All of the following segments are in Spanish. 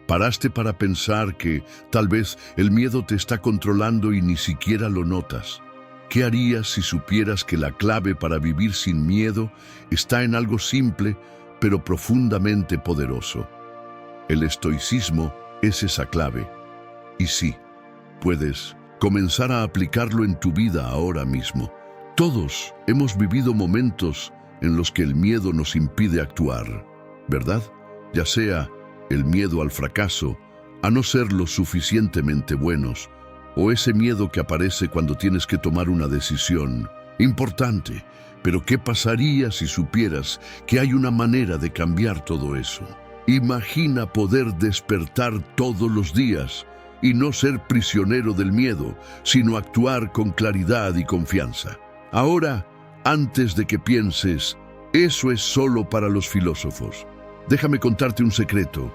¿Paraste para pensar que tal vez el miedo te está controlando y ni siquiera lo notas? ¿Qué harías si supieras que la clave para vivir sin miedo está en algo simple, pero profundamente poderoso? El estoicismo es esa clave. Y sí, puedes comenzar a aplicarlo en tu vida ahora mismo. Todos hemos vivido momentos en los que el miedo nos impide actuar, ¿verdad? Ya sea el miedo al fracaso, a no ser lo suficientemente buenos, o ese miedo que aparece cuando tienes que tomar una decisión importante. Pero ¿qué pasaría si supieras que hay una manera de cambiar todo eso? Imagina poder despertar todos los días y no ser prisionero del miedo, sino actuar con claridad y confianza. Ahora, antes de que pienses, eso es solo para los filósofos. Déjame contarte un secreto.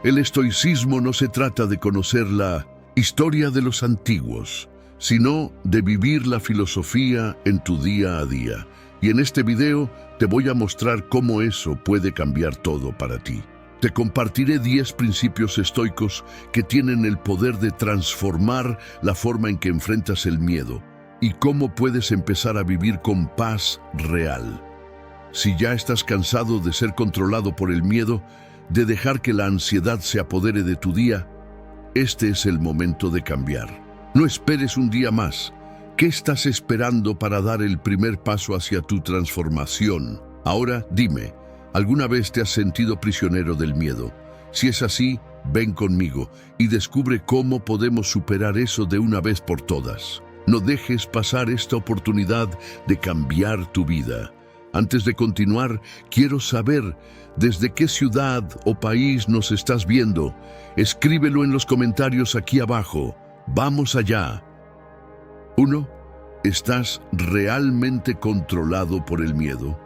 El estoicismo no se trata de conocer la historia de los antiguos, sino de vivir la filosofía en tu día a día. Y en este video te voy a mostrar cómo eso puede cambiar todo para ti. Te compartiré 10 principios estoicos que tienen el poder de transformar la forma en que enfrentas el miedo y cómo puedes empezar a vivir con paz real. Si ya estás cansado de ser controlado por el miedo, de dejar que la ansiedad se apodere de tu día, este es el momento de cambiar. No esperes un día más. ¿Qué estás esperando para dar el primer paso hacia tu transformación? Ahora dime, ¿alguna vez te has sentido prisionero del miedo? Si es así, ven conmigo y descubre cómo podemos superar eso de una vez por todas. No dejes pasar esta oportunidad de cambiar tu vida. Antes de continuar, quiero saber desde qué ciudad o país nos estás viendo. Escríbelo en los comentarios aquí abajo. ¡Vamos allá! 1. ¿Estás realmente controlado por el miedo?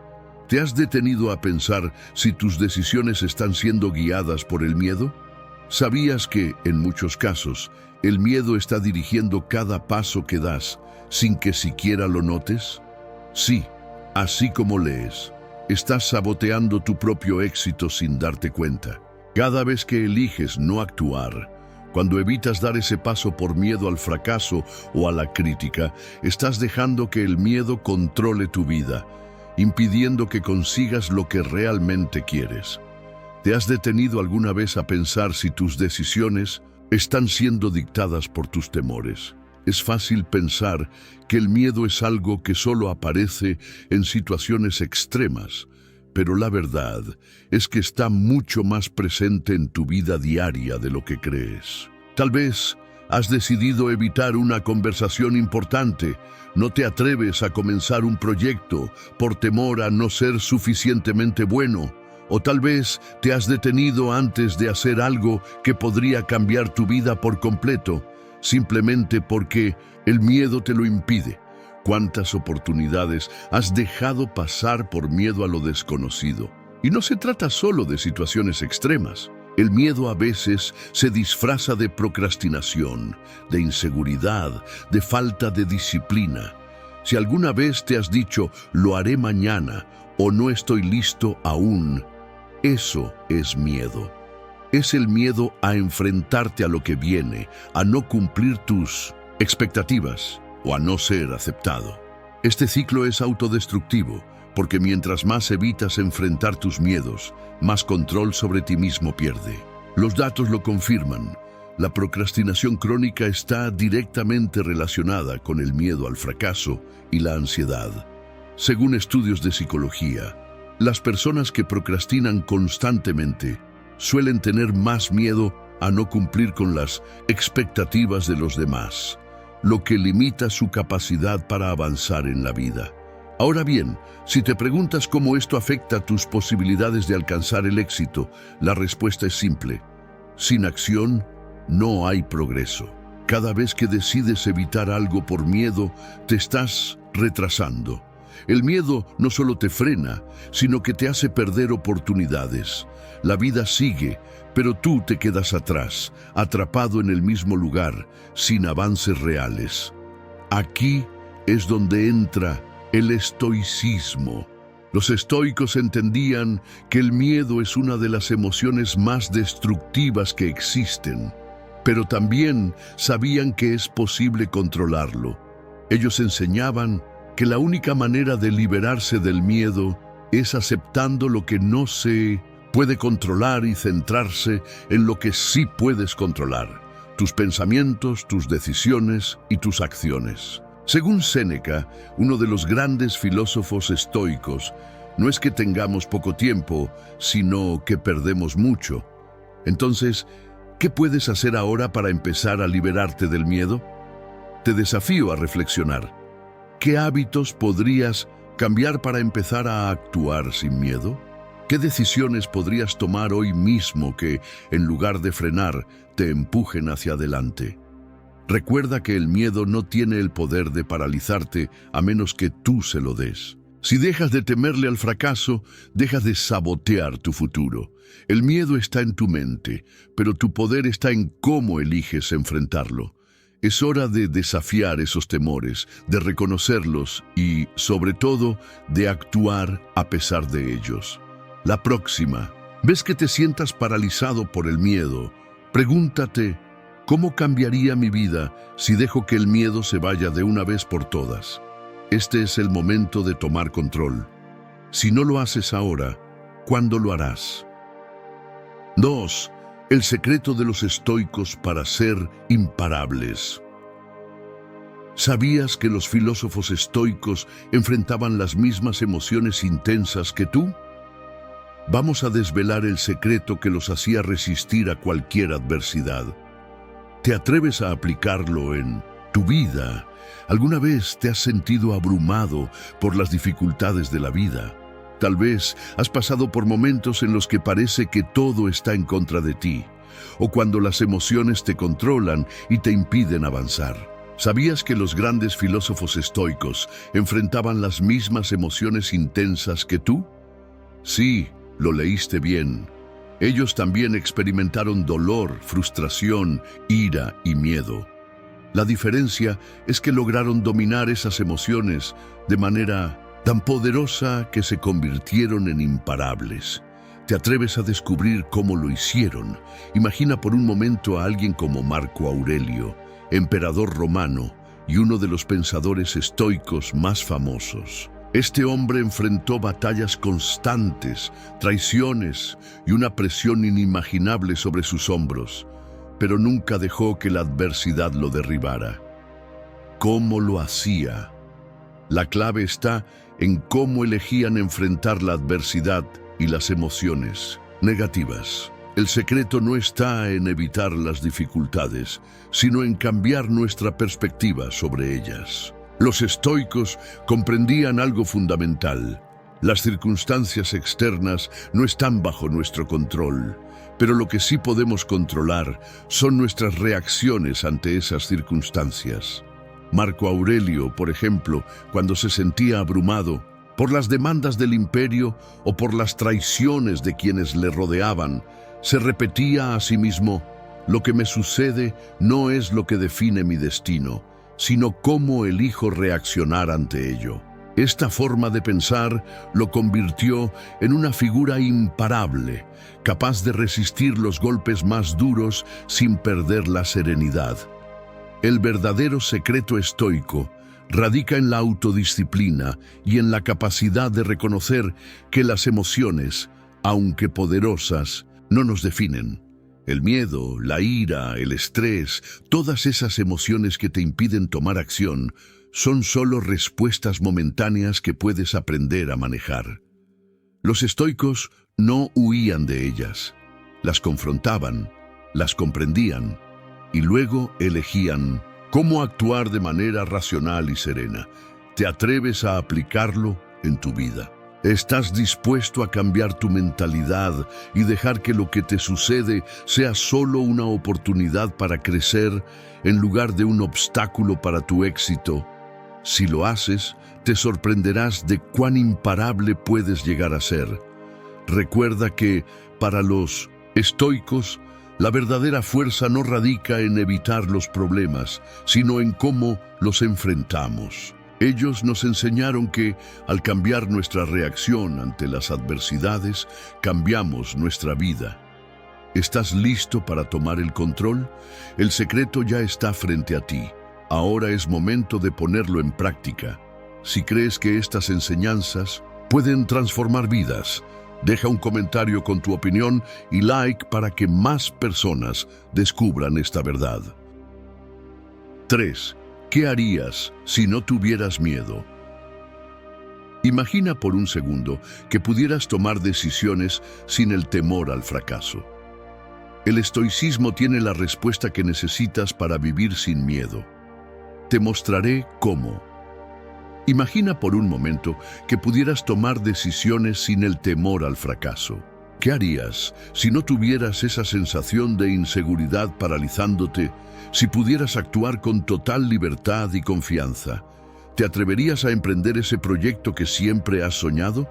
¿Te has detenido a pensar si tus decisiones están siendo guiadas por el miedo? ¿Sabías que, en muchos casos, el miedo está dirigiendo cada paso que das sin que siquiera lo notes? Sí. Así como lees, estás saboteando tu propio éxito sin darte cuenta. Cada vez que eliges no actuar, cuando evitas dar ese paso por miedo al fracaso o a la crítica, estás dejando que el miedo controle tu vida, impidiendo que consigas lo que realmente quieres. ¿Te has detenido alguna vez a pensar si tus decisiones están siendo dictadas por tus temores? Es fácil pensar que el miedo es algo que solo aparece en situaciones extremas, pero la verdad es que está mucho más presente en tu vida diaria de lo que crees. Tal vez has decidido evitar una conversación importante, no te atreves a comenzar un proyecto por temor a no ser suficientemente bueno, o tal vez te has detenido antes de hacer algo que podría cambiar tu vida por completo, simplemente porque el miedo te lo impide. ¿Cuántas oportunidades has dejado pasar por miedo a lo desconocido? Y no se trata solo de situaciones extremas. El miedo a veces se disfraza de procrastinación, de inseguridad, de falta de disciplina. Si alguna vez te has dicho, lo haré mañana, o no estoy listo aún, eso es miedo. Es el miedo a enfrentarte a lo que viene, a no cumplir tus expectativas o a no ser aceptado. Este ciclo es autodestructivo, porque mientras más evitas enfrentar tus miedos, más control sobre ti mismo pierde. Los datos lo confirman. La procrastinación crónica está directamente relacionada con el miedo al fracaso y la ansiedad. Según estudios de psicología, las personas que procrastinan constantemente suelen tener más miedo a no cumplir con las expectativas de los demás, lo que limita su capacidad para avanzar en la vida. Ahora bien, si te preguntas cómo esto afecta tus posibilidades de alcanzar el éxito, la respuesta es simple. Sin acción, no hay progreso. Cada vez que decides evitar algo por miedo, te estás retrasando. El miedo no solo te frena, sino que te hace perder oportunidades. La vida sigue, pero tú te quedas atrás, atrapado en el mismo lugar, sin avances reales. Aquí es donde entra el estoicismo. Los estoicos entendían que el miedo es una de las emociones más destructivas que existen, pero también sabían que es posible controlarlo. Ellos enseñaban que la única manera de liberarse del miedo es aceptando lo que no se puede controlar y centrarse en lo que sí puedes controlar: tus pensamientos, tus decisiones y tus acciones. Según Séneca, uno de los grandes filósofos estoicos, no es que tengamos poco tiempo, sino que perdemos mucho. Entonces, ¿qué puedes hacer ahora para empezar a liberarte del miedo? Te desafío a reflexionar. ¿Qué hábitos podrías cambiar para empezar a actuar sin miedo? ¿Qué decisiones podrías tomar hoy mismo que, en lugar de frenar, te empujen hacia adelante? Recuerda que el miedo no tiene el poder de paralizarte a menos que tú se lo des. Si dejas de temerle al fracaso, dejas de sabotear tu futuro. El miedo está en tu mente, pero tu poder está en cómo eliges enfrentarlo. Es hora de desafiar esos temores, de reconocerlos y, sobre todo, de actuar a pesar de ellos. La próxima, ¿ves que te sientas paralizado por el miedo? Pregúntate, ¿cómo cambiaría mi vida si dejo que el miedo se vaya de una vez por todas? Este es el momento de tomar control. Si no lo haces ahora, ¿cuándo lo harás? 2. El secreto de los estoicos para ser imparables. ¿Sabías que los filósofos estoicos enfrentaban las mismas emociones intensas que tú? Vamos a desvelar el secreto que los hacía resistir a cualquier adversidad. ¿Te atreves a aplicarlo en tu vida? ¿Alguna vez te has sentido abrumado por las dificultades de la vida? Tal vez has pasado por momentos en los que parece que todo está en contra de ti, o cuando las emociones te controlan y te impiden avanzar. ¿Sabías que los grandes filósofos estoicos enfrentaban las mismas emociones intensas que tú? Sí, lo leíste bien. Ellos también experimentaron dolor, frustración, ira y miedo. La diferencia es que lograron dominar esas emociones de manera tan poderosa que se convirtieron en imparables. ¿Te atreves a descubrir cómo lo hicieron? Imagina por un momento a alguien como Marco Aurelio, emperador romano y uno de los pensadores estoicos más famosos. Este hombre enfrentó batallas constantes, traiciones y una presión inimaginable sobre sus hombros, pero nunca dejó que la adversidad lo derribara. ¿Cómo lo hacía? La clave está en cómo elegían enfrentar la adversidad y las emociones negativas. El secreto no está en evitar las dificultades, sino en cambiar nuestra perspectiva sobre ellas. Los estoicos comprendían algo fundamental. Las circunstancias externas no están bajo nuestro control, pero lo que sí podemos controlar son nuestras reacciones ante esas circunstancias. Marco Aurelio, por ejemplo, cuando se sentía abrumado por las demandas del imperio o por las traiciones de quienes le rodeaban, se repetía a sí mismo: lo que me sucede no es lo que define mi destino, sino cómo elijo reaccionar ante ello. Esta forma de pensar lo convirtió en una figura imparable, capaz de resistir los golpes más duros sin perder la serenidad. El verdadero secreto estoico radica en la autodisciplina y en la capacidad de reconocer que las emociones, aunque poderosas, no nos definen. El miedo, la ira, el estrés, todas esas emociones que te impiden tomar acción, son solo respuestas momentáneas que puedes aprender a manejar. Los estoicos no huían de ellas, las confrontaban, las comprendían y luego elegían cómo actuar de manera racional y serena. ¿Te atreves a aplicarlo en tu vida? ¿Estás dispuesto a cambiar tu mentalidad y dejar que lo que te sucede sea solo una oportunidad para crecer en lugar de un obstáculo para tu éxito? Si lo haces, te sorprenderás de cuán imparable puedes llegar a ser. Recuerda que, para los estoicos, la verdadera fuerza no radica en evitar los problemas, sino en cómo los enfrentamos. Ellos nos enseñaron que, al cambiar nuestra reacción ante las adversidades, cambiamos nuestra vida. ¿Estás listo para tomar el control? El secreto ya está frente a ti. Ahora es momento de ponerlo en práctica. Si crees que estas enseñanzas pueden transformar vidas, deja un comentario con tu opinión y like para que más personas descubran esta verdad. 3. ¿Qué harías si no tuvieras miedo? Imagina por un segundo que pudieras tomar decisiones sin el temor al fracaso. El estoicismo tiene la respuesta que necesitas para vivir sin miedo. Te mostraré cómo. Imagina por un momento que pudieras tomar decisiones sin el temor al fracaso. ¿Qué harías si no tuvieras esa sensación de inseguridad paralizándote? Si pudieras actuar con total libertad y confianza, ¿te atreverías a emprender ese proyecto que siempre has soñado?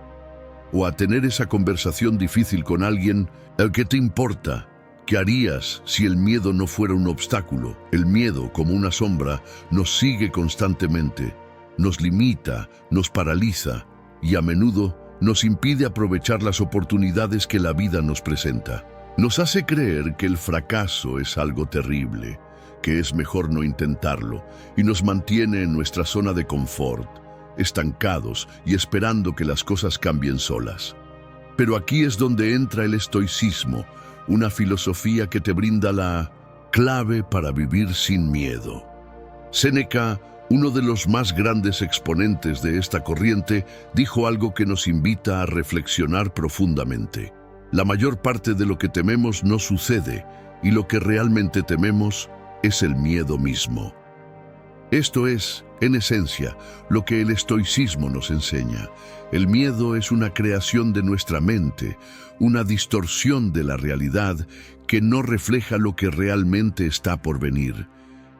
¿O a tener esa conversación difícil con alguien al que te importa? ¿Qué harías si el miedo no fuera un obstáculo? El miedo, como una sombra, nos sigue constantemente, nos limita, nos paraliza y a menudo nos impide aprovechar las oportunidades que la vida nos presenta. Nos hace creer que el fracaso es algo terrible, que es mejor no intentarlo, y nos mantiene en nuestra zona de confort, estancados y esperando que las cosas cambien solas. Pero aquí es donde entra el estoicismo, una filosofía que te brinda la clave para vivir sin miedo. Séneca, uno de los más grandes exponentes de esta corriente, dijo algo que nos invita a reflexionar profundamente. La mayor parte de lo que tememos no sucede, y lo que realmente tememos es el miedo mismo. Esto es, en esencia, lo que el estoicismo nos enseña. El miedo es una creación de nuestra mente, una distorsión de la realidad que no refleja lo que realmente está por venir.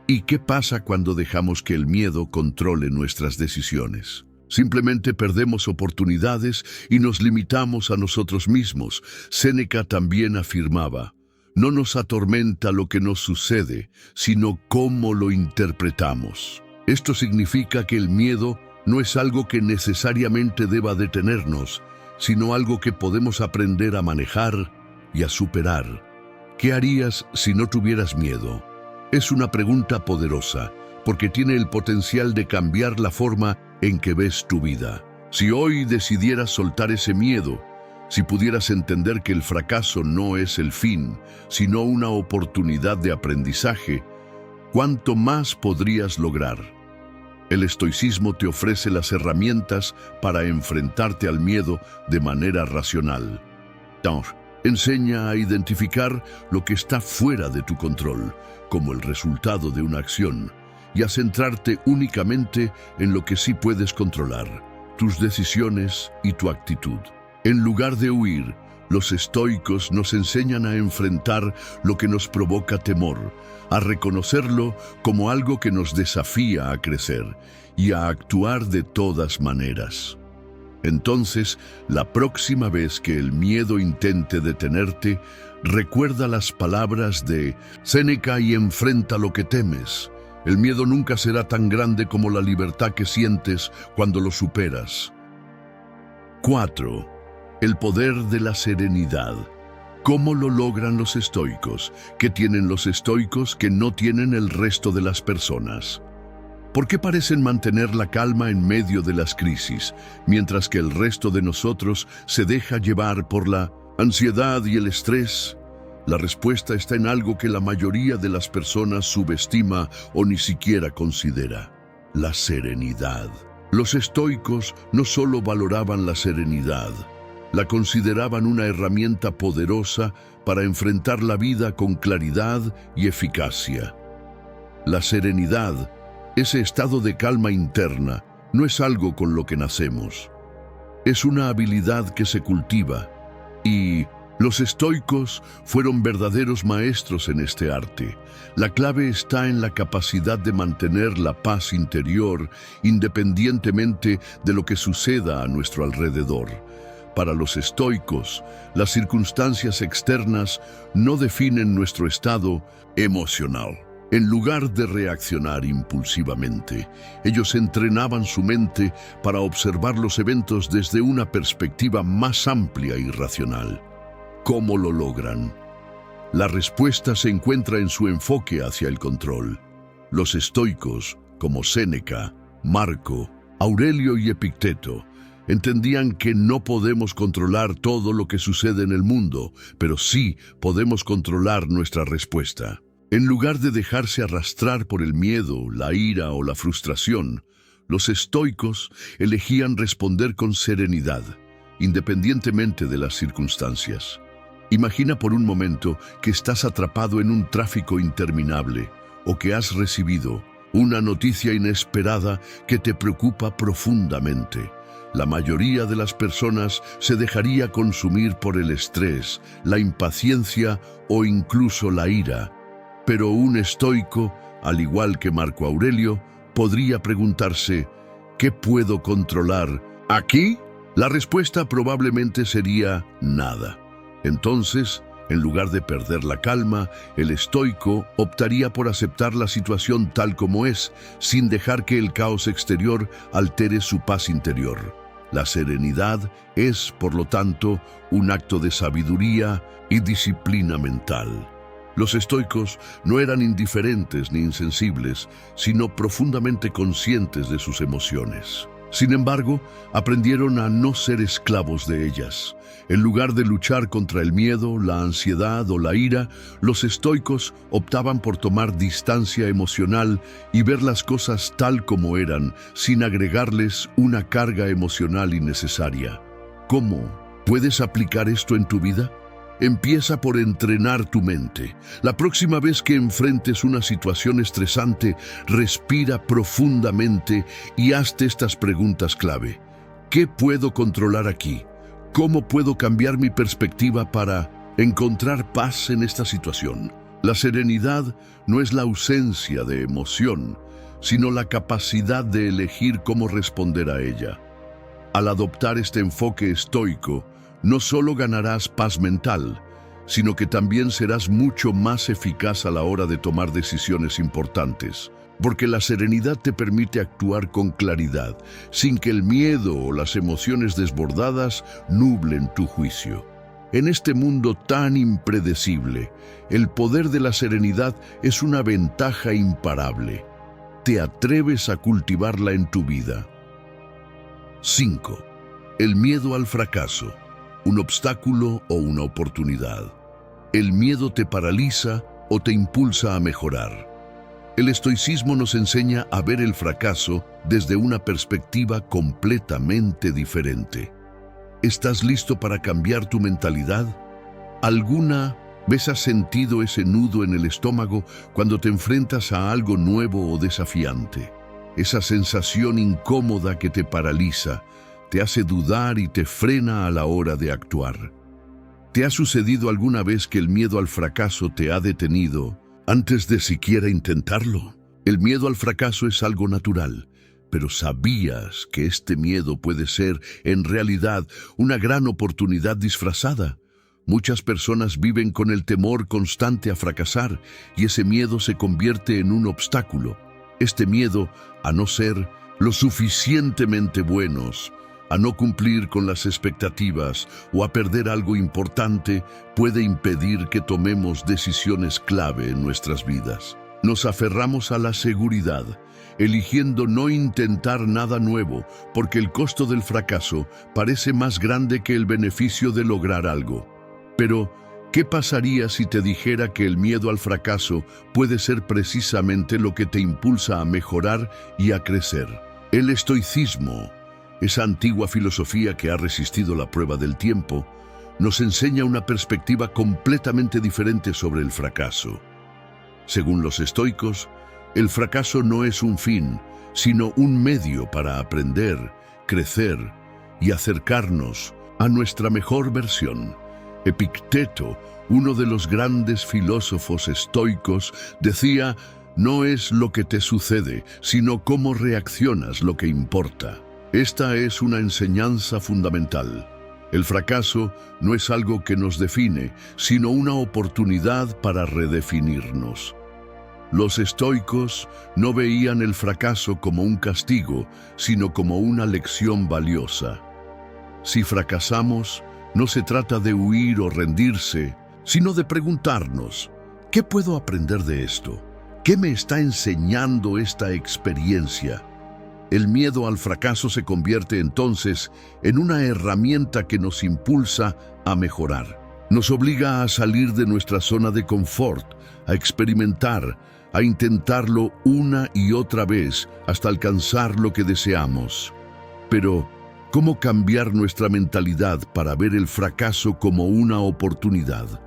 ¿Y qué pasa cuando dejamos que el miedo controle nuestras decisiones? Simplemente perdemos oportunidades y nos limitamos a nosotros mismos. Séneca también afirmaba: no nos atormenta lo que nos sucede, sino cómo lo interpretamos. Esto significa que el miedo no es algo que necesariamente deba detenernos, sino algo que podemos aprender a manejar y a superar. ¿Qué harías si no tuvieras miedo? Es una pregunta poderosa, porque tiene el potencial de cambiar la forma en que ves tu vida. Si hoy decidieras soltar ese miedo, si pudieras entender que el fracaso no es el fin, sino una oportunidad de aprendizaje, ¿cuánto más podrías lograr? El estoicismo te ofrece las herramientas para enfrentarte al miedo de manera racional. Enseña a identificar lo que está fuera de tu control, como el resultado de una acción, y a centrarte únicamente en lo que sí puedes controlar, tus decisiones y tu actitud. En lugar de huir, los estoicos nos enseñan a enfrentar lo que nos provoca temor, a reconocerlo como algo que nos desafía a crecer y a actuar de todas maneras. Entonces, la próxima vez que el miedo intente detenerte, recuerda las palabras de Séneca y enfrenta lo que temes. El miedo nunca será tan grande como la libertad que sientes cuando lo superas. 4. El poder de la serenidad. ¿Cómo lo logran los estoicos? ¿Qué tienen los estoicos que no tienen el resto de las personas? ¿Por qué parecen mantener la calma en medio de las crisis, mientras que el resto de nosotros se deja llevar por la ansiedad y el estrés? La respuesta está en algo que la mayoría de las personas subestima o ni siquiera considera: la serenidad. Los estoicos no solo valoraban la serenidad, la consideraban una herramienta poderosa para enfrentar la vida con claridad y eficacia. La serenidad, ese estado de calma interna, no es algo con lo que nacemos. Es una habilidad que se cultiva, y los estoicos fueron verdaderos maestros en este arte. La clave está en la capacidad de mantener la paz interior independientemente de lo que suceda a nuestro alrededor. Para los estoicos, las circunstancias externas no definen nuestro estado emocional. En lugar de reaccionar impulsivamente, ellos entrenaban su mente para observar los eventos desde una perspectiva más amplia y racional. ¿Cómo lo logran? La respuesta se encuentra en su enfoque hacia el control. Los estoicos, como Séneca, Marco, Aurelio y Epicteto, entendían que no podemos controlar todo lo que sucede en el mundo, pero sí podemos controlar nuestra respuesta. En lugar de dejarse arrastrar por el miedo, la ira o la frustración, los estoicos elegían responder con serenidad, independientemente de las circunstancias. Imagina por un momento que estás atrapado en un tráfico interminable o que has recibido una noticia inesperada que te preocupa profundamente. La mayoría de las personas se dejaría consumir por el estrés, la impaciencia o incluso la ira. Pero un estoico, al igual que Marco Aurelio, podría preguntarse, ¿qué puedo controlar aquí? La respuesta probablemente sería nada. Entonces, en lugar de perder la calma, el estoico optaría por aceptar la situación tal como es, sin dejar que el caos exterior altere su paz interior. La serenidad es, por lo tanto, un acto de sabiduría y disciplina mental. Los estoicos no eran indiferentes ni insensibles, sino profundamente conscientes de sus emociones. Sin embargo, aprendieron a no ser esclavos de ellas. En lugar de luchar contra el miedo, la ansiedad o la ira, los estoicos optaban por tomar distancia emocional y ver las cosas tal como eran, sin agregarles una carga emocional innecesaria. ¿Cómo puedes aplicar esto en tu vida? Empieza por entrenar tu mente. La próxima vez que enfrentes una situación estresante, respira profundamente y hazte estas preguntas clave. ¿Qué puedo controlar aquí? ¿Cómo puedo cambiar mi perspectiva para encontrar paz en esta situación? La serenidad no es la ausencia de emoción, sino la capacidad de elegir cómo responder a ella. Al adoptar este enfoque estoico, no solo ganarás paz mental, sino que también serás mucho más eficaz a la hora de tomar decisiones importantes, porque la serenidad te permite actuar con claridad, sin que el miedo o las emociones desbordadas nublen tu juicio. En este mundo tan impredecible, el poder de la serenidad es una ventaja imparable. ¿Te atreves a cultivarla en tu vida? 5. El miedo al fracaso. Un obstáculo o una oportunidad. El miedo te paraliza o te impulsa a mejorar. El estoicismo nos enseña a ver el fracaso desde una perspectiva completamente diferente. ¿Estás listo para cambiar tu mentalidad? ¿Alguna vez has sentido ese nudo en el estómago cuando te enfrentas a algo nuevo o desafiante? Esa sensación incómoda que te paraliza, te hace dudar y te frena a la hora de actuar. ¿Te ha sucedido alguna vez que el miedo al fracaso te ha detenido antes de siquiera intentarlo? El miedo al fracaso es algo natural, pero ¿sabías que este miedo puede ser, en realidad, una gran oportunidad disfrazada? Muchas personas viven con el temor constante a fracasar y ese miedo se convierte en un obstáculo. Este miedo a no ser lo suficientemente buenos, a no cumplir con las expectativas o a perder algo importante puede impedir que tomemos decisiones clave en nuestras vidas. Nos aferramos a la seguridad, eligiendo no intentar nada nuevo porque el costo del fracaso parece más grande que el beneficio de lograr algo. Pero, ¿qué pasaría si te dijera que el miedo al fracaso puede ser precisamente lo que te impulsa a mejorar y a crecer? El estoicismo, esa antigua filosofía que ha resistido la prueba del tiempo, nos enseña una perspectiva completamente diferente sobre el fracaso. Según los estoicos, el fracaso no es un fin, sino un medio para aprender, crecer y acercarnos a nuestra mejor versión. Epicteto, uno de los grandes filósofos estoicos, decía: no es lo que te sucede, sino cómo reaccionas lo que importa. Esta es una enseñanza fundamental. El fracaso no es algo que nos define, sino una oportunidad para redefinirnos. Los estoicos no veían el fracaso como un castigo, sino como una lección valiosa. Si fracasamos, no se trata de huir o rendirse, sino de preguntarnos, ¿qué puedo aprender de esto? ¿Qué me está enseñando esta experiencia? El miedo al fracaso se convierte entonces en una herramienta que nos impulsa a mejorar. Nos obliga a salir de nuestra zona de confort, a experimentar, a intentarlo una y otra vez hasta alcanzar lo que deseamos. Pero, ¿cómo cambiar nuestra mentalidad para ver el fracaso como una oportunidad?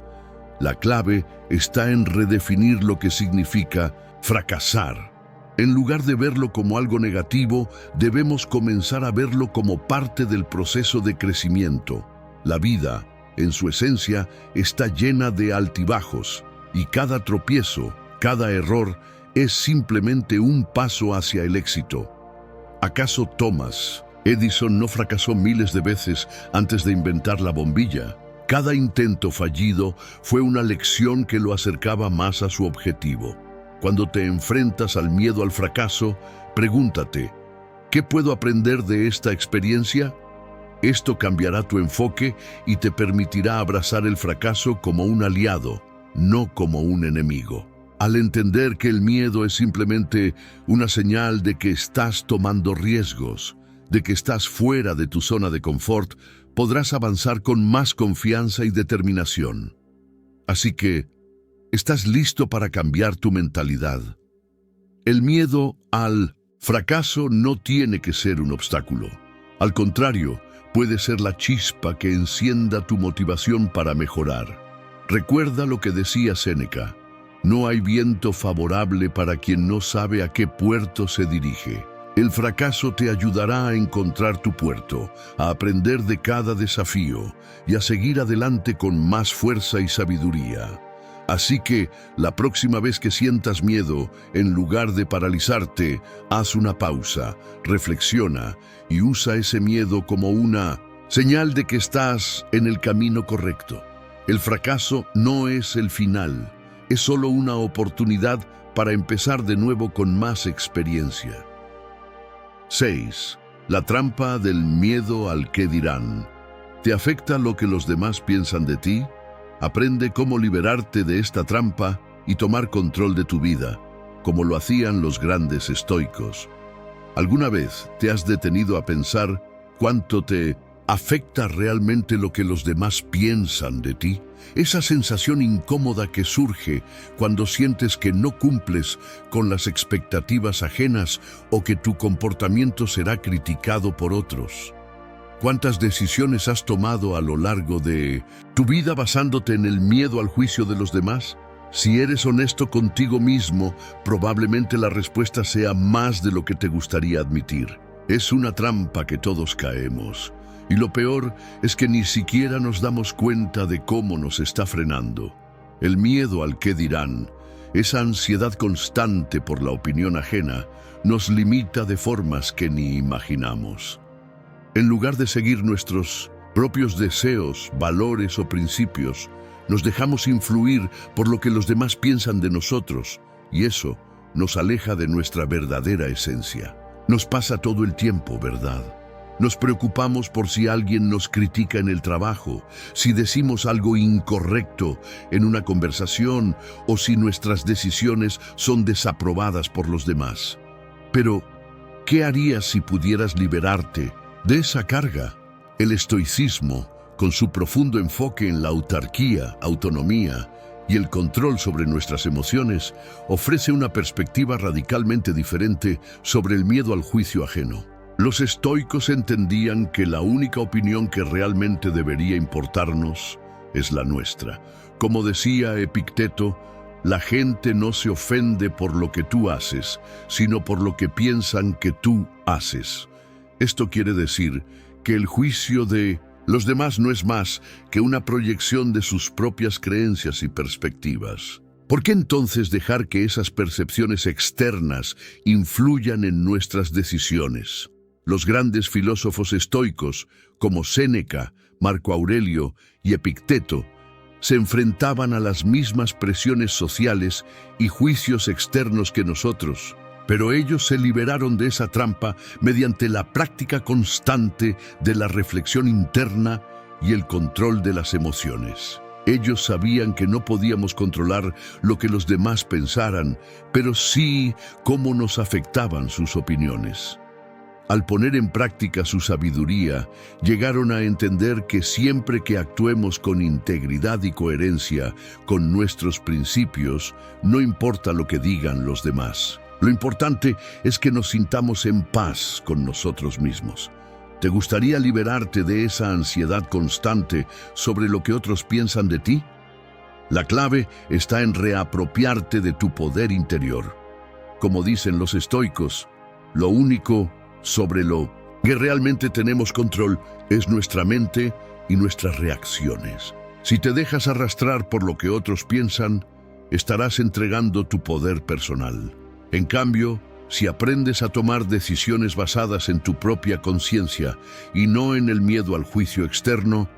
La clave está en redefinir lo que significa fracasar. En lugar de verlo como algo negativo, debemos comenzar a verlo como parte del proceso de crecimiento. La vida, en su esencia, está llena de altibajos, y cada tropiezo, cada error, es simplemente un paso hacia el éxito. ¿Acaso Thomas Edison no fracasó miles de veces antes de inventar la bombilla? Cada intento fallido fue una lección que lo acercaba más a su objetivo. Cuando te enfrentas al miedo al fracaso, pregúntate, ¿qué puedo aprender de esta experiencia? Esto cambiará tu enfoque y te permitirá abrazar el fracaso como un aliado, no como un enemigo. Al entender que el miedo es simplemente una señal de que estás tomando riesgos, de que estás fuera de tu zona de confort, podrás avanzar con más confianza y determinación. Así que, ¿estás listo para cambiar tu mentalidad? El miedo al fracaso no tiene que ser un obstáculo. Al contrario, puede ser la chispa que encienda tu motivación para mejorar. Recuerda lo que decía Séneca: no hay viento favorable para quien no sabe a qué puerto se dirige. El fracaso te ayudará a encontrar tu puerto, a aprender de cada desafío y a seguir adelante con más fuerza y sabiduría. Así que, la próxima vez que sientas miedo, en lugar de paralizarte, haz una pausa, reflexiona y usa ese miedo como una señal de que estás en el camino correcto. El fracaso no es el final, es solo una oportunidad para empezar de nuevo con más experiencia. 6. La trampa del miedo al qué dirán. ¿Te afecta lo que los demás piensan de ti? Aprende cómo liberarte de esta trampa y tomar control de tu vida, como lo hacían los grandes estoicos. ¿Alguna vez te has detenido a pensar cuánto te afecta realmente lo que los demás piensan de ti? Esa sensación incómoda que surge cuando sientes que no cumples con las expectativas ajenas o que tu comportamiento será criticado por otros. ¿Cuántas decisiones has tomado a lo largo de tu vida basándote en el miedo al juicio de los demás? Si eres honesto contigo mismo, probablemente la respuesta sea más de lo que te gustaría admitir. Es una trampa que todos caemos. Y lo peor es que ni siquiera nos damos cuenta de cómo nos está frenando. El miedo al qué dirán, esa ansiedad constante por la opinión ajena, nos limita de formas que ni imaginamos. En lugar de seguir nuestros propios deseos, valores o principios, nos dejamos influir por lo que los demás piensan de nosotros, y eso nos aleja de nuestra verdadera esencia. Nos pasa todo el tiempo, ¿verdad? Nos preocupamos por si alguien nos critica en el trabajo, si decimos algo incorrecto en una conversación o si nuestras decisiones son desaprobadas por los demás. Pero, ¿qué harías si pudieras liberarte de esa carga? El estoicismo, con su profundo enfoque en la autarquía, autonomía y el control sobre nuestras emociones, ofrece una perspectiva radicalmente diferente sobre el miedo al juicio ajeno. Los estoicos entendían que la única opinión que realmente debería importarnos es la nuestra. Como decía Epicteto, la gente no se ofende por lo que tú haces, sino por lo que piensan que tú haces. Esto quiere decir que el juicio de los demás no es más que una proyección de sus propias creencias y perspectivas. ¿Por qué entonces dejar que esas percepciones externas influyan en nuestras decisiones? Los grandes filósofos estoicos, como Séneca, Marco Aurelio y Epicteto, se enfrentaban a las mismas presiones sociales y juicios externos que nosotros, pero ellos se liberaron de esa trampa mediante la práctica constante de la reflexión interna y el control de las emociones. Ellos sabían que no podíamos controlar lo que los demás pensaran, pero sí cómo nos afectaban sus opiniones. Al poner en práctica su sabiduría, llegaron a entender que siempre que actuemos con integridad y coherencia con nuestros principios, no importa lo que digan los demás. Lo importante es que nos sintamos en paz con nosotros mismos. ¿Te gustaría liberarte de esa ansiedad constante sobre lo que otros piensan de ti? La clave está en reapropiarte de tu poder interior. Como dicen los estoicos, lo único sobre lo que realmente tenemos control es nuestra mente y nuestras reacciones. Si te dejas arrastrar por lo que otros piensan, estarás entregando tu poder personal. En cambio, si aprendes a tomar decisiones basadas en tu propia conciencia y no en el miedo al juicio externo,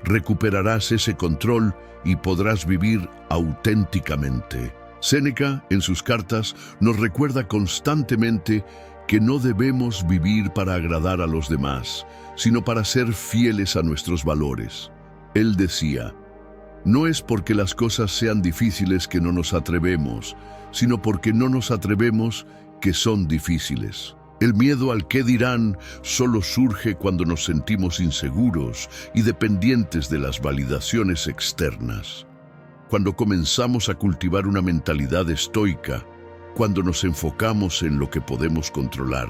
recuperarás ese control y podrás vivir auténticamente. Séneca, en sus cartas, nos recuerda constantemente que no debemos vivir para agradar a los demás, sino para ser fieles a nuestros valores. Él decía, no es porque las cosas sean difíciles que no nos atrevemos, sino porque no nos atrevemos que son difíciles. El miedo al qué dirán solo surge cuando nos sentimos inseguros y dependientes de las validaciones externas. Cuando comenzamos a cultivar una mentalidad estoica, cuando nos enfocamos en lo que podemos controlar,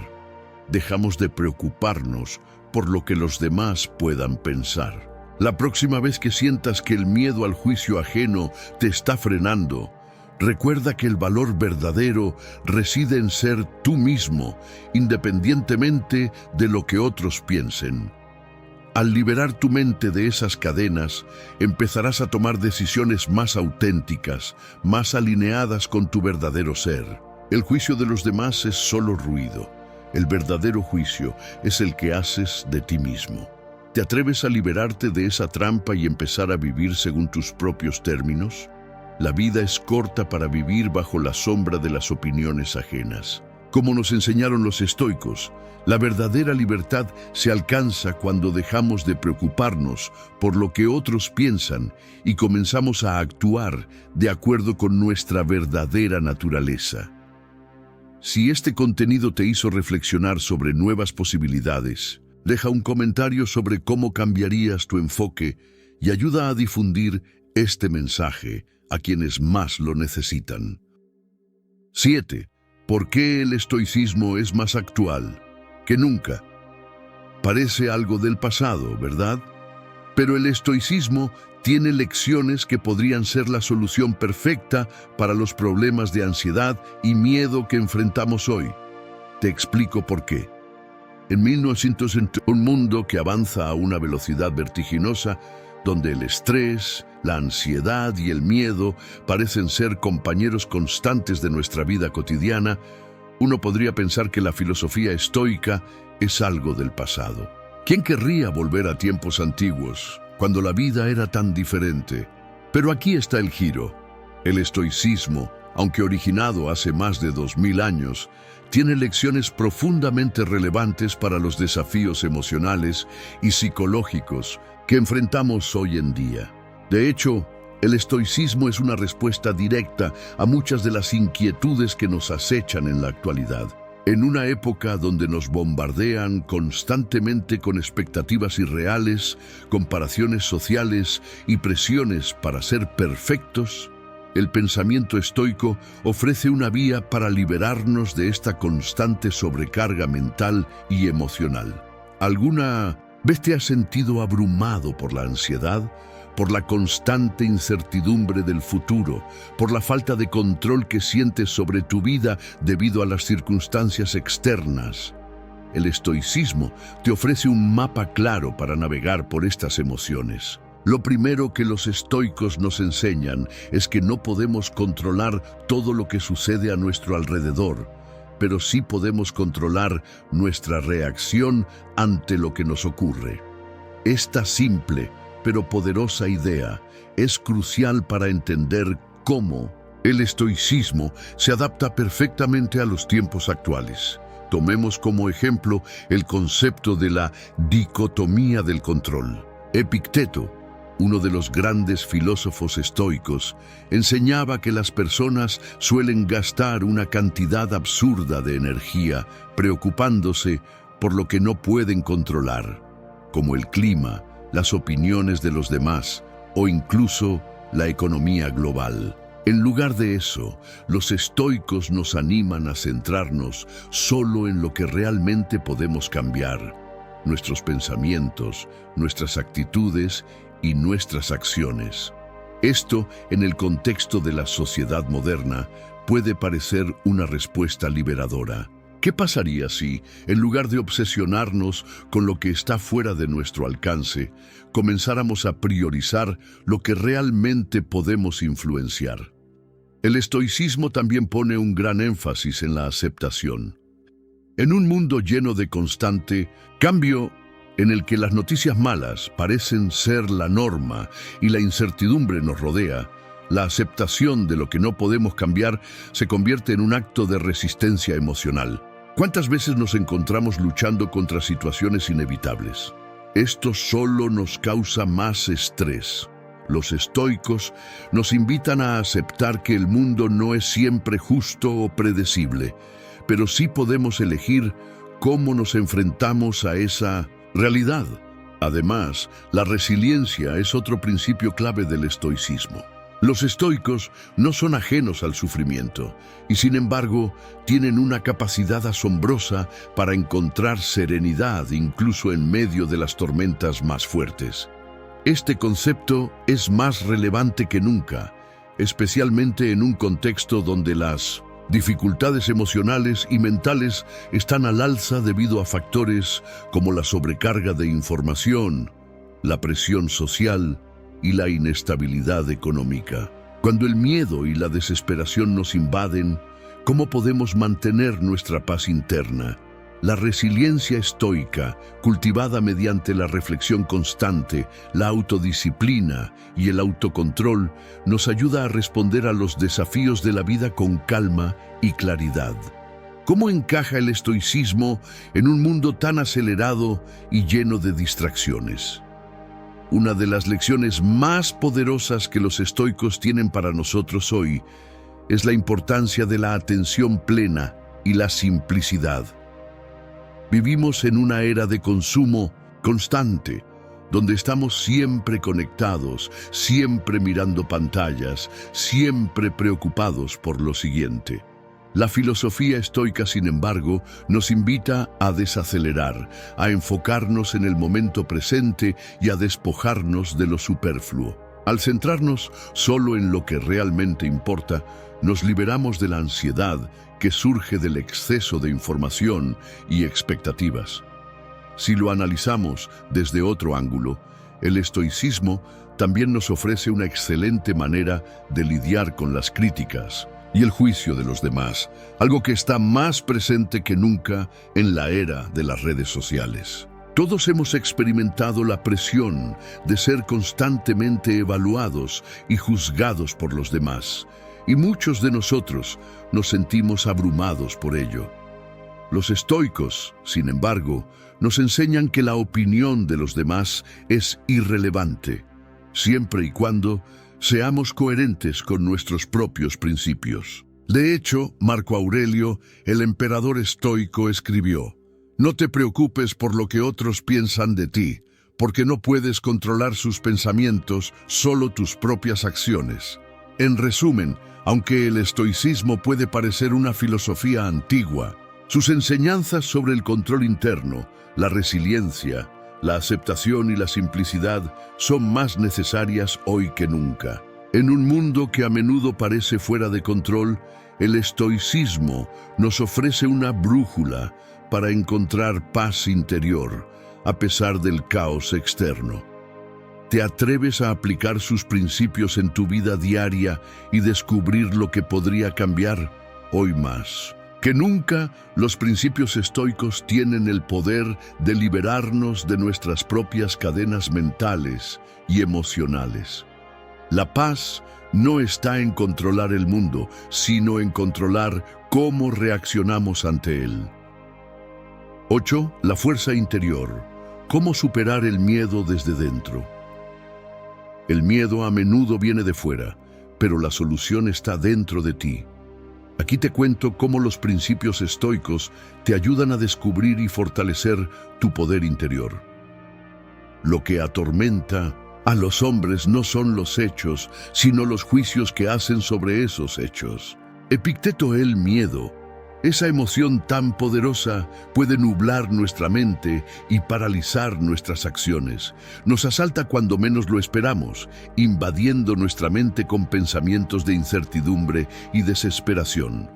dejamos de preocuparnos por lo que los demás puedan pensar. La próxima vez que sientas que el miedo al juicio ajeno te está frenando, recuerda que el valor verdadero reside en ser tú mismo, independientemente de lo que otros piensen. Al liberar tu mente de esas cadenas, empezarás a tomar decisiones más auténticas, más alineadas con tu verdadero ser. El juicio de los demás es solo ruido. El verdadero juicio es el que haces de ti mismo. ¿Te atreves a liberarte de esa trampa y empezar a vivir según tus propios términos? La vida es corta para vivir bajo la sombra de las opiniones ajenas. Como nos enseñaron los estoicos, la verdadera libertad se alcanza cuando dejamos de preocuparnos por lo que otros piensan y comenzamos a actuar de acuerdo con nuestra verdadera naturaleza. Si este contenido te hizo reflexionar sobre nuevas posibilidades, deja un comentario sobre cómo cambiarías tu enfoque y ayuda a difundir este mensaje a quienes más lo necesitan. 7. ¿Por qué el estoicismo es más actual que nunca? Parece algo del pasado, ¿verdad? Pero el estoicismo tiene lecciones que podrían ser la solución perfecta para los problemas de ansiedad y miedo que enfrentamos hoy. Te explico por qué. En 1900, un mundo que avanza a una velocidad vertiginosa, donde el estrés, la ansiedad y el miedo parecen ser compañeros constantes de nuestra vida cotidiana, uno podría pensar que la filosofía estoica es algo del pasado. ¿Quién querría volver a tiempos antiguos, cuando la vida era tan diferente? Pero aquí está el giro. El estoicismo, aunque originado hace más de 2000 años, tiene lecciones profundamente relevantes para los desafíos emocionales y psicológicos que enfrentamos hoy en día. De hecho, el estoicismo es una respuesta directa a muchas de las inquietudes que nos acechan en la actualidad. En una época donde nos bombardean constantemente con expectativas irreales, comparaciones sociales y presiones para ser perfectos, el pensamiento estoico ofrece una vía para liberarnos de esta constante sobrecarga mental y emocional. ¿Alguna vez te has sentido abrumado por la ansiedad, por la constante incertidumbre del futuro, por la falta de control que sientes sobre tu vida debido a las circunstancias externas? El estoicismo te ofrece un mapa claro para navegar por estas emociones. Lo primero que los estoicos nos enseñan es que no podemos controlar todo lo que sucede a nuestro alrededor, pero sí podemos controlar nuestra reacción ante lo que nos ocurre. Esta simple pero poderosa idea es crucial para entender cómo el estoicismo se adapta perfectamente a los tiempos actuales. Tomemos como ejemplo el concepto de la dicotomía del control. Epicteto, uno de los grandes filósofos estoicos, enseñaba que las personas suelen gastar una cantidad absurda de energía preocupándose por lo que no pueden controlar, como el clima, las opiniones de los demás o incluso la economía global. En lugar de eso, los estoicos nos animan a centrarnos solo en lo que realmente podemos cambiar: nuestros pensamientos, nuestras actitudes y nuestras acciones. Esto, en el contexto de la sociedad moderna, puede parecer una respuesta liberadora. ¿Qué pasaría si, en lugar de obsesionarnos con lo que está fuera de nuestro alcance, comenzáramos a priorizar lo que realmente podemos influenciar? El estoicismo también pone un gran énfasis en la aceptación. En un mundo lleno de constante cambio, en el que las noticias malas parecen ser la norma y la incertidumbre nos rodea, la aceptación de lo que no podemos cambiar se convierte en un acto de resistencia emocional. ¿Cuántas veces nos encontramos luchando contra situaciones inevitables? Esto solo nos causa más estrés. Los estoicos nos invitan a aceptar que el mundo no es siempre justo o predecible, pero sí podemos elegir cómo nos enfrentamos a esa realidad. Además, la resiliencia es otro principio clave del estoicismo. Los estoicos no son ajenos al sufrimiento y, sin embargo, tienen una capacidad asombrosa para encontrar serenidad incluso en medio de las tormentas más fuertes. Este concepto es más relevante que nunca, especialmente en un contexto donde las dificultades emocionales y mentales están al alza debido a factores como la sobrecarga de información, la presión social y la inestabilidad económica. Cuando el miedo y la desesperación nos invaden, ¿cómo podemos mantener nuestra paz interna? La resiliencia estoica, cultivada mediante la reflexión constante, la autodisciplina y el autocontrol, nos ayuda a responder a los desafíos de la vida con calma y claridad. ¿Cómo encaja el estoicismo en un mundo tan acelerado y lleno de distracciones? Una de las lecciones más poderosas que los estoicos tienen para nosotros hoy es la importancia de la atención plena y la simplicidad. Vivimos en una era de consumo constante, donde estamos siempre conectados, siempre mirando pantallas, siempre preocupados por lo siguiente. La filosofía estoica, sin embargo, nos invita a desacelerar, a enfocarnos en el momento presente y a despojarnos de lo superfluo. Al centrarnos solo en lo que realmente importa, nos liberamos de la ansiedad que surge del exceso de información y expectativas. Si lo analizamos desde otro ángulo, el estoicismo también nos ofrece una excelente manera de lidiar con las críticas y el juicio de los demás, algo que está más presente que nunca en la era de las redes sociales. Todos hemos experimentado la presión de ser constantemente evaluados y juzgados por los demás, y muchos de nosotros nos sentimos abrumados por ello. Los estoicos, sin embargo, nos enseñan que la opinión de los demás es irrelevante, siempre y cuando seamos coherentes con nuestros propios principios. De hecho, Marco Aurelio, el emperador estoico, escribió: «No te preocupes por lo que otros piensan de ti, porque no puedes controlar sus pensamientos, solo tus propias acciones». En resumen, aunque el estoicismo puede parecer una filosofía antigua, sus enseñanzas sobre el control interno, la resiliencia, la aceptación y la simplicidad son más necesarias hoy que nunca. En un mundo que a menudo parece fuera de control, el estoicismo nos ofrece una brújula para encontrar paz interior, a pesar del caos externo. ¿Te atreves a aplicar sus principios en tu vida diaria y descubrir lo que podría cambiar? Hoy más Que nunca los principios estoicos tienen el poder de liberarnos de nuestras propias cadenas mentales y emocionales. La paz no está en controlar el mundo, sino en controlar cómo reaccionamos ante él. 8. La fuerza interior. ¿Cómo superar el miedo desde dentro? El miedo a menudo viene de fuera, pero la solución está dentro de ti. Aquí te cuento cómo los principios estoicos te ayudan a descubrir y fortalecer tu poder interior. Lo que atormenta a los hombres no son los hechos, sino los juicios que hacen sobre esos hechos. Epicteto, el miedo, esa emoción tan poderosa, puede nublar nuestra mente y paralizar nuestras acciones. Nos asalta cuando menos lo esperamos, invadiendo nuestra mente con pensamientos de incertidumbre y desesperación.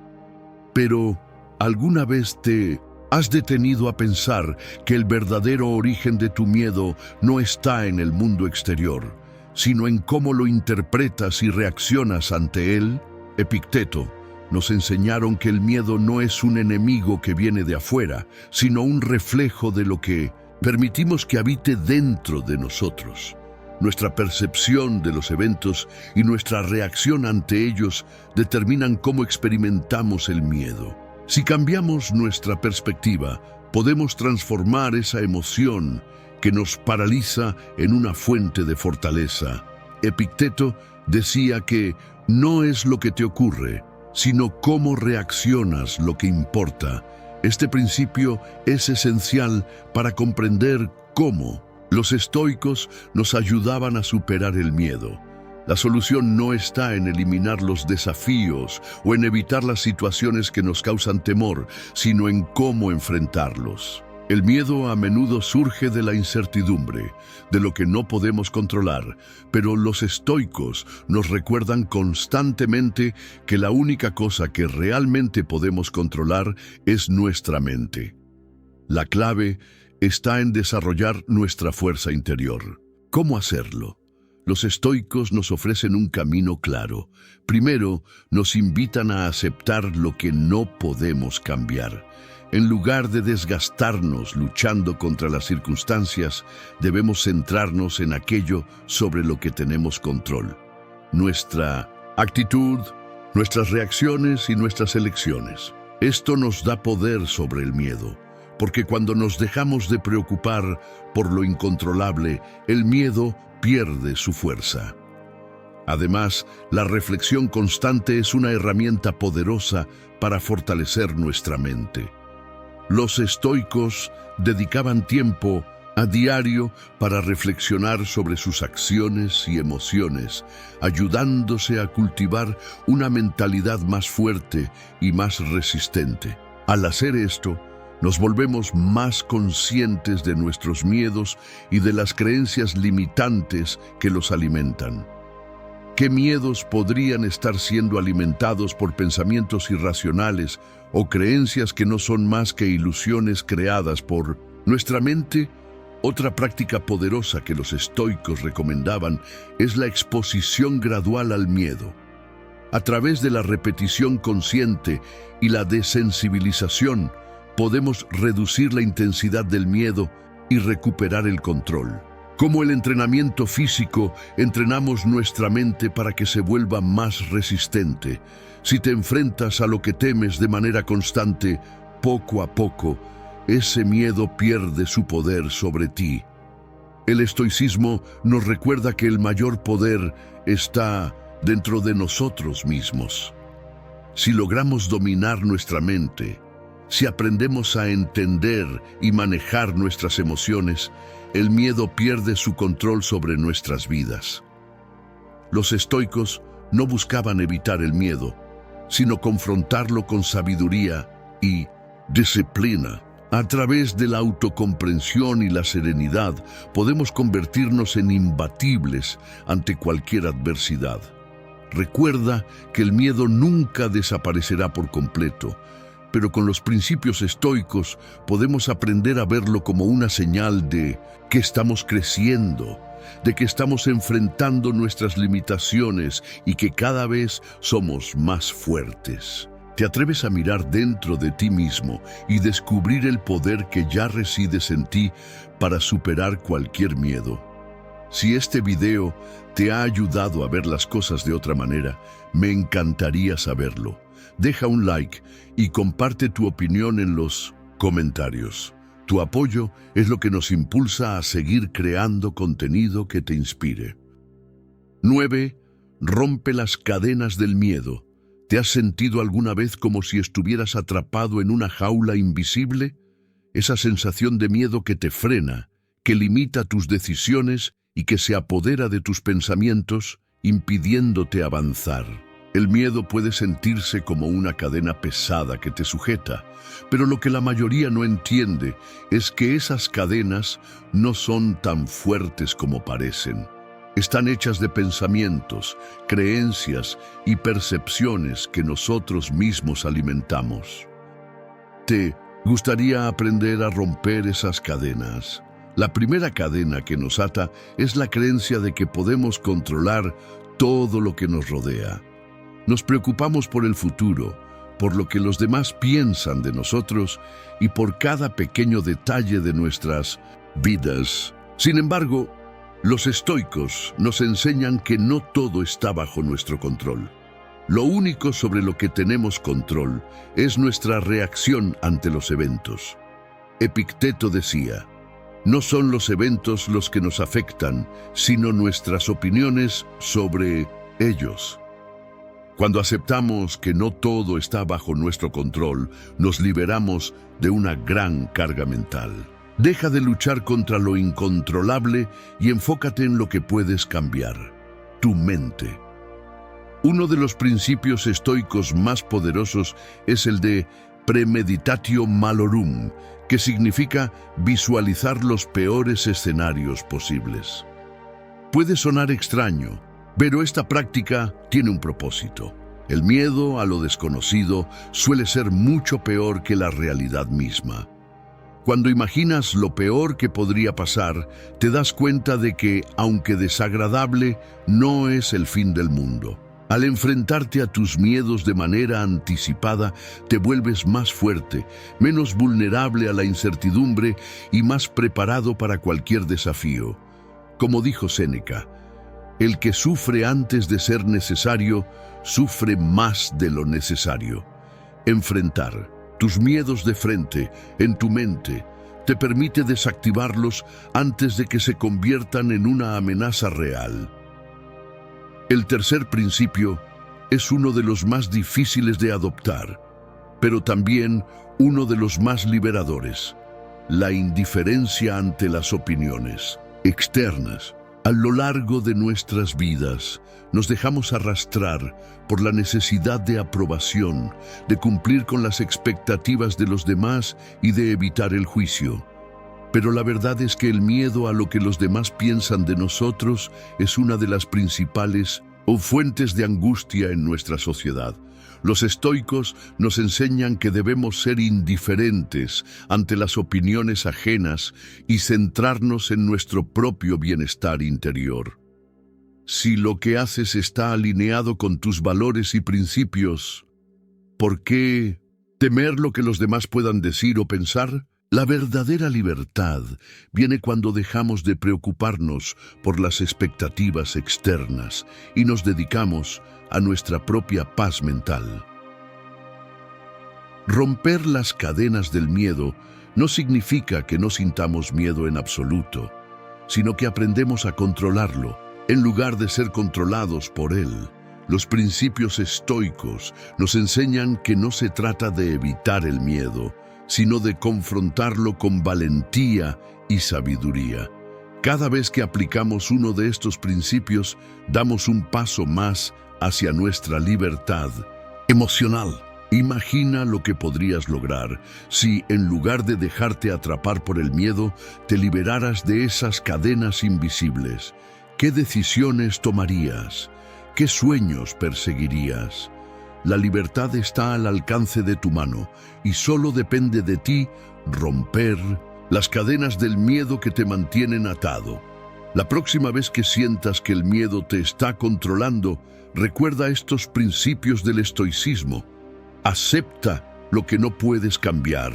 Pero, ¿alguna vez te has detenido a pensar que el verdadero origen de tu miedo no está en el mundo exterior, sino en cómo lo interpretas y reaccionas ante él? Epicteto nos enseñaron que el miedo no es un enemigo que viene de afuera, sino un reflejo de lo que permitimos que habite dentro de nosotros. Nuestra percepción de los eventos y nuestra reacción ante ellos determinan cómo experimentamos el miedo. Si cambiamos nuestra perspectiva, podemos transformar esa emoción que nos paraliza en una fuente de fortaleza. Epicteto decía que no es lo que te ocurre, sino cómo reaccionas lo que importa. Este principio es esencial para comprender cómo los estoicos nos ayudaban a superar el miedo. La solución no está en eliminar los desafíos o en evitar las situaciones que nos causan temor, sino en cómo enfrentarlos. El miedo a menudo surge de la incertidumbre, de lo que no podemos controlar, pero los estoicos nos recuerdan constantemente que la única cosa que realmente podemos controlar es nuestra mente. La clave está en desarrollar nuestra fuerza interior. ¿Cómo hacerlo? Los estoicos nos ofrecen un camino claro. Primero, nos invitan a aceptar lo que no podemos cambiar. En lugar de desgastarnos luchando contra las circunstancias, debemos centrarnos en aquello sobre lo que tenemos control. Nuestra actitud, nuestras reacciones y nuestras elecciones. Esto nos da poder sobre el miedo, porque cuando nos dejamos de preocupar por lo incontrolable, el miedo pierde su fuerza. Además, la reflexión constante es una herramienta poderosa para fortalecer nuestra mente. Los estoicos dedicaban tiempo a diario para reflexionar sobre sus acciones y emociones, ayudándose a cultivar una mentalidad más fuerte y más resistente. Al hacer esto, nos volvemos más conscientes de nuestros miedos y de las creencias limitantes que los alimentan. ¿Qué miedos podrían estar siendo alimentados por pensamientos irracionales o creencias que no son más que ilusiones creadas por nuestra mente? Otra práctica poderosa que los estoicos recomendaban es la exposición gradual al miedo. A través de la repetición consciente y la desensibilización, podemos reducir la intensidad del miedo y recuperar el control. Como el entrenamiento físico, entrenamos nuestra mente para que se vuelva más resistente. Si te enfrentas a lo que temes de manera constante, poco a poco, ese miedo pierde su poder sobre ti. El estoicismo nos recuerda que el mayor poder está dentro de nosotros mismos. Si logramos dominar nuestra mente, si aprendemos a entender y manejar nuestras emociones, el miedo pierde su control sobre nuestras vidas. Los estoicos no buscaban evitar el miedo, sino confrontarlo con sabiduría y disciplina. A través de la autocomprensión y la serenidad, podemos convertirnos en imbatibles ante cualquier adversidad. Recuerda que el miedo nunca desaparecerá por completo, pero con los principios estoicos podemos aprender a verlo como una señal de que estamos creciendo, de que estamos enfrentando nuestras limitaciones y que cada vez somos más fuertes. Te atreves a mirar dentro de ti mismo y descubrir el poder que ya resides en ti para superar cualquier miedo. Si este video te ha ayudado a ver las cosas de otra manera, me encantaría saberlo. Deja un like y comparte tu opinión en los comentarios. Tu apoyo es lo que nos impulsa a seguir creando contenido que te inspire. 9. Rompe las cadenas del miedo. ¿Te has sentido alguna vez como si estuvieras atrapado en una jaula invisible? Esa sensación de miedo que te frena, que limita tus decisiones y que se apodera de tus pensamientos, impidiéndote avanzar. El miedo puede sentirse como una cadena pesada que te sujeta, pero lo que la mayoría no entiende es que esas cadenas no son tan fuertes como parecen. Están hechas de pensamientos, creencias y percepciones que nosotros mismos alimentamos. ¿Te gustaría aprender a romper esas cadenas? La primera cadena que nos ata es la creencia de que podemos controlar todo lo que nos rodea. Nos preocupamos por el futuro, por lo que los demás piensan de nosotros y por cada pequeño detalle de nuestras vidas. Sin embargo, los estoicos nos enseñan que no todo está bajo nuestro control. Lo único sobre lo que tenemos control es nuestra reacción ante los eventos. Epicteto decía: no son los eventos los que nos afectan, sino nuestras opiniones sobre ellos. Cuando aceptamos que no todo está bajo nuestro control, nos liberamos de una gran carga mental. Deja de luchar contra lo incontrolable y enfócate en lo que puedes cambiar: tu mente. Uno de los principios estoicos más poderosos es el de premeditatio malorum, que significa visualizar los peores escenarios posibles. Puede sonar extraño, pero esta práctica tiene un propósito. El miedo a lo desconocido suele ser mucho peor que la realidad misma. Cuando imaginas lo peor que podría pasar, te das cuenta de que, aunque desagradable, no es el fin del mundo. Al enfrentarte a tus miedos de manera anticipada, te vuelves más fuerte, menos vulnerable a la incertidumbre y más preparado para cualquier desafío. Como dijo Séneca, el que sufre antes de ser necesario, sufre más de lo necesario. Enfrentar tus miedos de frente, en tu mente, te permite desactivarlos antes de que se conviertan en una amenaza real. El tercer principio es uno de los más difíciles de adoptar, pero también uno de los más liberadores: la indiferencia ante las opiniones externas. A lo largo de nuestras vidas, nos dejamos arrastrar por la necesidad de aprobación, de cumplir con las expectativas de los demás y de evitar el juicio. Pero la verdad es que el miedo a lo que los demás piensan de nosotros es una de las principales fuentes de angustia en nuestra sociedad. Los estoicos nos enseñan que debemos ser indiferentes ante las opiniones ajenas y centrarnos en nuestro propio bienestar interior. Si lo que haces está alineado con tus valores y principios, ¿por qué temer lo que los demás puedan decir o pensar? La verdadera libertad viene cuando dejamos de preocuparnos por las expectativas externas y nos dedicamos a nuestra propia paz mental. Romper las cadenas del miedo no significa que no sintamos miedo en absoluto, sino que aprendemos a controlarlo, en lugar de ser controlados por él. Los principios estoicos nos enseñan que no se trata de evitar el miedo, sino de confrontarlo con valentía y sabiduría. Cada vez que aplicamos uno de estos principios, damos un paso más hacia nuestra libertad emocional. Imagina lo que podrías lograr si, en lugar de dejarte atrapar por el miedo, te liberaras de esas cadenas invisibles. ¿Qué decisiones tomarías? ¿Qué sueños perseguirías? La libertad está al alcance de tu mano y solo depende de ti romper las cadenas del miedo que te mantienen atado. La próxima vez que sientas que el miedo te está controlando, recuerda estos principios del estoicismo. Acepta lo que no puedes cambiar.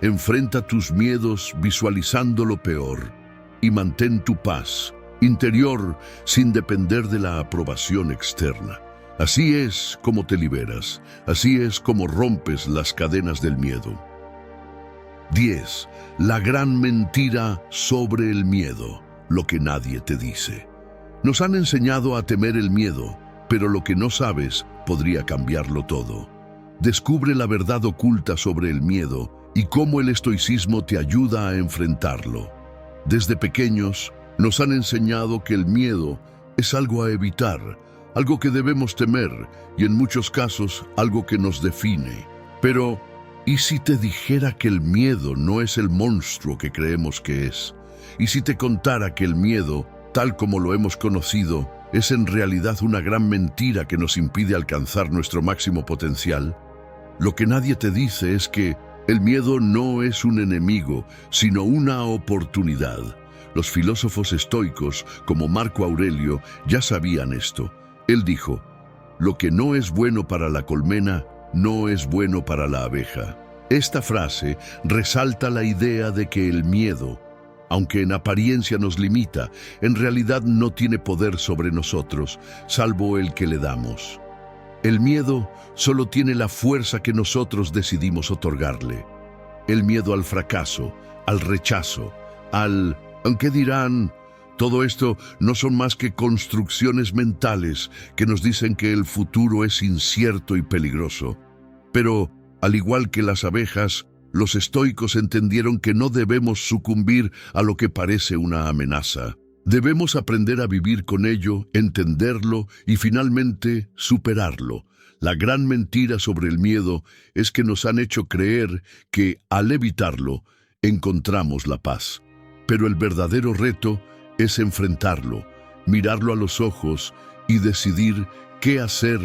Enfrenta tus miedos visualizando lo peor y mantén tu paz interior sin depender de la aprobación externa. Así es como te liberas, así es como rompes las cadenas del miedo. 10. La gran mentira sobre el miedo, lo que nadie te dice. Nos han enseñado a temer el miedo, pero lo que no sabes podría cambiarlo todo. Descubre la verdad oculta sobre el miedo y cómo el estoicismo te ayuda a enfrentarlo. Desde pequeños, nos han enseñado que el miedo es algo a evitar, algo que debemos temer y en muchos casos algo que nos define. Pero, ¿y si te dijera que el miedo no es el monstruo que creemos que es? ¿Y si te contara que el miedo, tal como lo hemos conocido, es en realidad una gran mentira que nos impide alcanzar nuestro máximo potencial? Lo que nadie te dice es que el miedo no es un enemigo, sino una oportunidad. Los filósofos estoicos, como Marco Aurelio, ya sabían esto. Él dijo, lo que no es bueno para la colmena, no es bueno para la abeja. Esta frase resalta la idea de que el miedo, aunque en apariencia nos limita, en realidad no tiene poder sobre nosotros, salvo el que le damos. El miedo solo tiene la fuerza que nosotros decidimos otorgarle. El miedo al fracaso, al rechazo, ¿qué dirán? Todo esto no son más que construcciones mentales que nos dicen que el futuro es incierto y peligroso. Pero, al igual que las abejas, los estoicos entendieron que no debemos sucumbir a lo que parece una amenaza. Debemos aprender a vivir con ello, entenderlo y finalmente superarlo. La gran mentira sobre el miedo es que nos han hecho creer que, al evitarlo, encontramos la paz. Pero el verdadero reto es enfrentarlo, mirarlo a los ojos y decidir qué hacer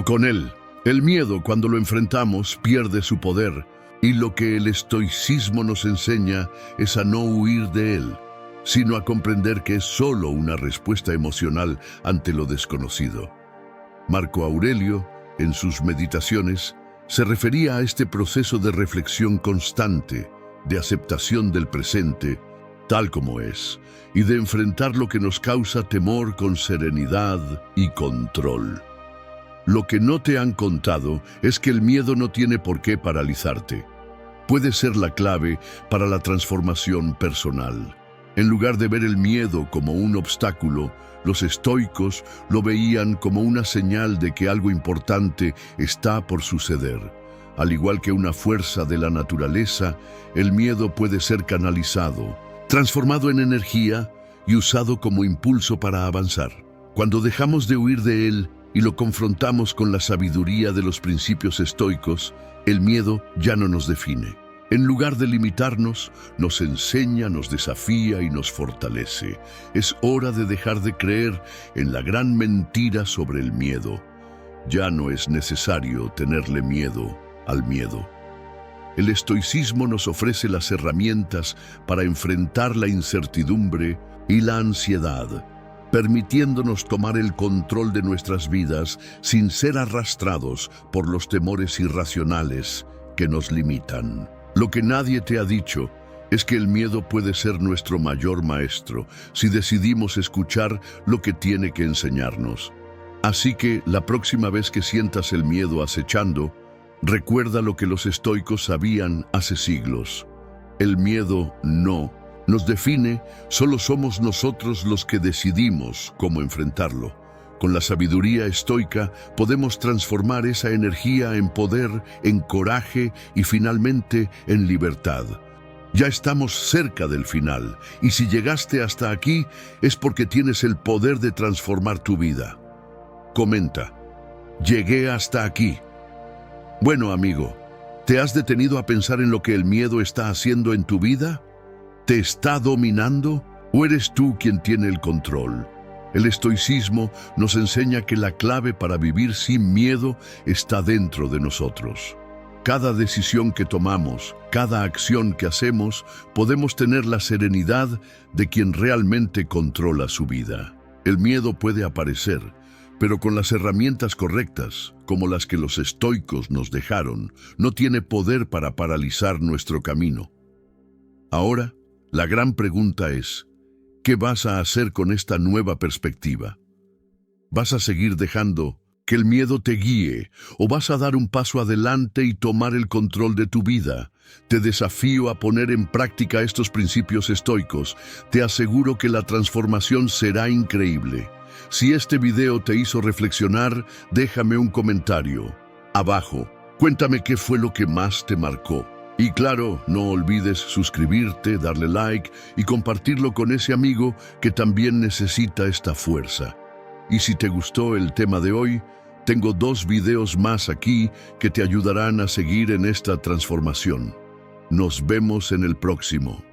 con él. El miedo, cuando lo enfrentamos, pierde su poder, y lo que el estoicismo nos enseña es a no huir de él, sino a comprender que es solo una respuesta emocional ante lo desconocido. Marco Aurelio, en sus meditaciones, se refería a este proceso de reflexión constante, de aceptación del presente, tal como es, y de enfrentar lo que nos causa temor con serenidad y control. Lo que no te han contado es que el miedo no tiene por qué paralizarte. Puede ser la clave para la transformación personal. En lugar de ver el miedo como un obstáculo, los estoicos lo veían como una señal de que algo importante está por suceder. Al igual que una fuerza de la naturaleza, el miedo puede ser canalizado, transformado en energía y usado como impulso para avanzar. Cuando dejamos de huir de él y lo confrontamos con la sabiduría de los principios estoicos, el miedo ya no nos define. En lugar de limitarnos, nos enseña, nos desafía y nos fortalece. Es hora de dejar de creer en la gran mentira sobre el miedo. Ya no es necesario tenerle miedo al miedo. El estoicismo nos ofrece las herramientas para enfrentar la incertidumbre y la ansiedad, permitiéndonos tomar el control de nuestras vidas sin ser arrastrados por los temores irracionales que nos limitan. Lo que nadie te ha dicho es que el miedo puede ser nuestro mayor maestro si decidimos escuchar lo que tiene que enseñarnos. Así que la próxima vez que sientas el miedo acechando, recuerda lo que los estoicos sabían hace siglos. El miedo no nos define, solo somos nosotros los que decidimos cómo enfrentarlo. Con la sabiduría estoica podemos transformar esa energía en poder, en coraje y finalmente en libertad. Ya estamos cerca del final, y si llegaste hasta aquí es porque tienes el poder de transformar tu vida. Comenta, llegué hasta aquí. Bueno, amigo, ¿te has detenido a pensar en lo que el miedo está haciendo en tu vida? ¿Te está dominando o eres tú quien tiene el control? El estoicismo nos enseña que la clave para vivir sin miedo está dentro de nosotros. Cada decisión que tomamos, cada acción que hacemos, podemos tener la serenidad de quien realmente controla su vida. El miedo puede aparecer, pero con las herramientas correctas, como las que los estoicos nos dejaron, no tiene poder para paralizar nuestro camino. Ahora, la gran pregunta es, ¿qué vas a hacer con esta nueva perspectiva? ¿Vas a seguir dejando que el miedo te guíe o vas a dar un paso adelante y tomar el control de tu vida? Te desafío a poner en práctica estos principios estoicos. Te aseguro que la transformación será increíble. Si este video te hizo reflexionar, déjame un comentario abajo. Cuéntame qué fue lo que más te marcó. Y claro, no olvides suscribirte, darle like y compartirlo con ese amigo que también necesita esta fuerza. Y si te gustó el tema de hoy, tengo 2 videos más aquí que te ayudarán a seguir en esta transformación. Nos vemos en el próximo.